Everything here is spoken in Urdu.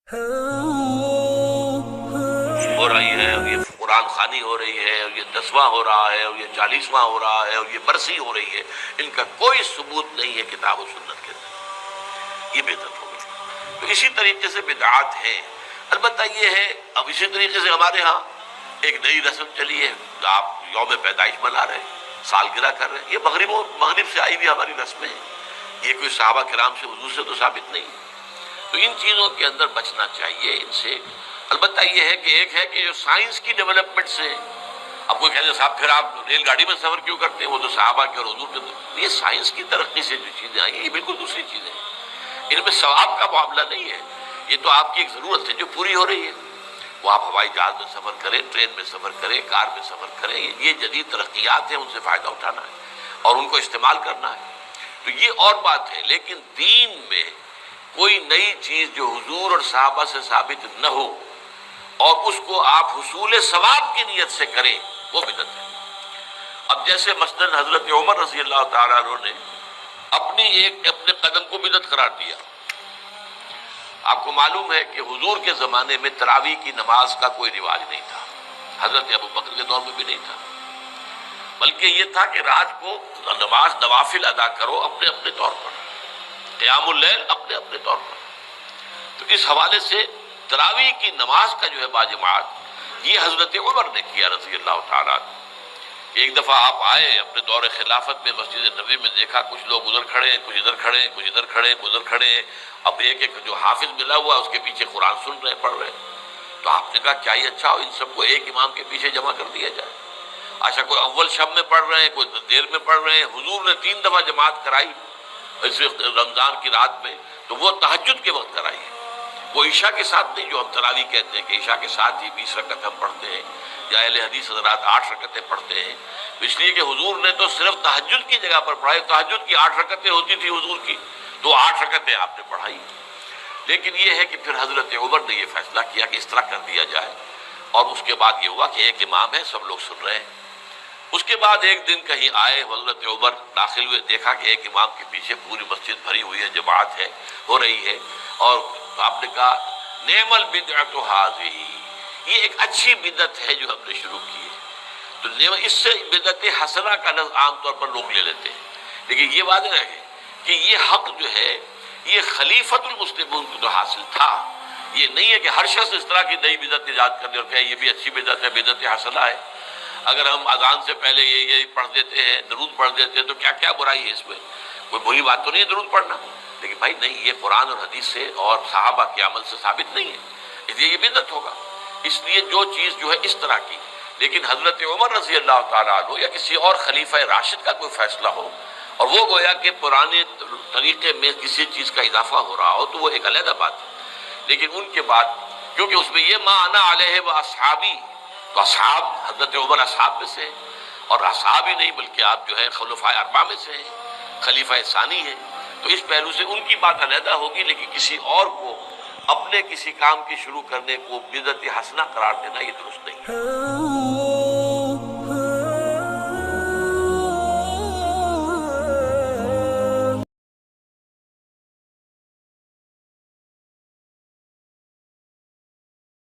ہو رہی ہے، اور یہ قرآن خوانی ہو رہی ہے، اور یہ 10واں ہو رہا ہے، اور یہ 40واں ہو رہا ہے، اور یہ برسی ہو رہی ہے، ان کا کوئی ثبوت نہیں ہے کتاب و سنت کے اندر، یہ بدعت ہو گئی۔ تو اسی طریقے سے بدعات ہیں۔ البتہ یہ ہے، اب اسی طریقے سے ہمارے ہاں ایک نئی رسم چلی ہے، آپ یوم پیدائش منا رہے ہیں، سالگرہ کر رہے ہیں، یہ مغرب سے آئی ہوئی ہماری رسمیں ہیں، یہ کوئی صحابہ کرام سے حضور سے تو ثابت نہیں ہے۔ تو ان چیزوں کے اندر بچنا چاہیے ان سے۔ البتہ یہ ہے کہ ایک ہے کہ جو سائنس کی ڈیولپمنٹ سے، اب کوئی کہتے ہیں صاحب پھر آپ ریل گاڑی میں سفر کیوں کرتے ہیں، وہ تو صحابہ کے اور حضور کے، یہ سائنس کی ترقی سے جو چیزیں آئی ہیں یہ بالکل دوسری چیزیں ہیں، ان میں ثواب کا معاملہ نہیں ہے، یہ تو آپ کی ایک ضرورت ہے جو پوری ہو رہی ہے۔ وہ آپ ہوائی جہاز میں سفر کریں، ٹرین میں سفر کریں، کار میں سفر کریں، یہ جدید ترقیات ہیں، ان سے فائدہ اٹھانا ہے اور ان کو استعمال کرنا ہے، تو یہ اور بات ہے۔ لیکن دین میں کوئی نئی چیز جو حضور اور صحابہ سے ثابت نہ ہو اور اس کو آپ حصول ثواب کی نیت سے کریں، وہ بدعت ہے۔ اب جیسے مثلاً حضرت عمر رضی اللہ تعالیٰ عنہ نے اپنے قدم کو بدعت قرار دیا۔ آپ کو معلوم ہے کہ حضور کے زمانے میں تراویح کی نماز کا کوئی رواج نہیں تھا، حضرت ابو بکر کے دور میں بھی نہیں تھا، بلکہ یہ تھا کہ رات کو نماز نوافل ادا کرو اپنے اپنے طور پر، قیام اللیل اپنے اپنے طور پر۔ تو اس حوالے سے تراویح کی نماز کا جو ہے باجماعت یہ حضرت عمر نے کیا رضی اللہ تعالیٰ عنہ۔ ایک دفعہ آپ آئے اپنے دور خلافت میں، مسجد نبوی میں دیکھا کچھ لوگ ادھر کھڑے ہیں، کچھ ادھر کھڑے ہیں، کچھ ادھر کھڑے ہیں، کچھ ادھر کھڑے ہیں، اب ایک ایک جو حافظ ملا ہوا ہے اس کے پیچھے قرآن سن رہے ہیں، پڑھ رہے ہیں۔ تو آپ نے کہا کیا یہ اچھا ہو ان سب کو ایک امام کے پیچھے جمع کر دیا جائے؟ اچھا کوئی اول شب میں پڑھ رہے ہیں، کوئی دیر میں پڑھ رہے ہیں، حضور نے 3 دفعہ جماعت کرائی اس رمضان کی رات میں، تو وہ تہجد کے وقت کرائی ہے، وہ عشاء کے ساتھ نہیں، جو ہم تراویح کہتے ہیں کہ عشاء کے ساتھ ہی 20 رکعت ہم پڑھتے ہیں، یا اہل حدیث حضرات 8 رکعتیں پڑھتے ہیں، اس لیے کہ حضور نے تو صرف تہجد کی جگہ پر پڑھائی، تہجد کی 8 رکعتیں ہوتی تھی حضور کی، تو 8 رکعتیں آپ نے پڑھائی۔ لیکن یہ ہے کہ پھر حضرت عمر نے یہ فیصلہ کیا کہ اس طرح کر دیا جائے، اور اس کے بعد یہ ہوا کہ ایک امام ہے، سب لوگ سن رہے ہیں۔ اس کے بعد ایک دن کہیں آئے حضرت عمر، داخل ہوئے، دیکھا کہ ایک امام کے پیچھے پوری مسجد بھری ہوئی ہے، جماعت ہے، ہو رہی ہے، اور آپ نے کہا نعم البدعۃ ھذہ، یہ ایک اچھی بدعت ہے جو ہم نے شروع کی ہے۔ تو اس سے بدعت حسنہ کا لفظ عام طور پر لوگ لے لیتے ہیں، لیکن یہ واضح رہے کہ یہ حق جو ہے یہ خلیفۃ المسلمین کو تو حاصل تھا، یہ نہیں ہے کہ ہر شخص اس طرح کی نئی بدعت ایجاد کر دے اور کہے یہ بھی اچھی بدعت ہے، بدعت حسنہ ہے۔ اگر ہم اذان سے پہلے یہ پڑھ دیتے ہیں، درود پڑھ دیتے ہیں، تو کیا برائی ہے اس میں؟ کوئی بری بات تو نہیں ہے درود پڑھنا، لیکن بھائی نہیں، یہ قرآن اور حدیث سے اور صحابہ کے عمل سے ثابت نہیں ہے، اس لیے یہ بدعت ہوگا۔ اس لیے جو چیز جو ہے اس طرح کی، لیکن حضرت عمر رضی اللہ تعالیٰ عنہ یا کسی اور خلیفہ راشد کا کوئی فیصلہ ہو اور وہ گویا کہ پرانے طریقے میں کسی چیز کا اضافہ ہو رہا ہو، تو وہ ایک علیحدہ بات ہے۔ لیکن ان کے بعد کیونکہ اس میں یہ ما انا علیہ و اصحابی، تو اصحاب حضرت عمر اصحاب میں سے ہیں، اور اصحاب ہی نہیں بلکہ آپ جو ہے خلفائے اربعہ میں سے ہیں، خلیفہ ثانی ہیں، تو اس پہلو سے ان کی بات علیحدہ ہوگی، لیکن کسی اور کو اپنے کسی کام کی شروع کرنے کو بدعت حسنہ قرار دینا یہ درست نہیں ہے۔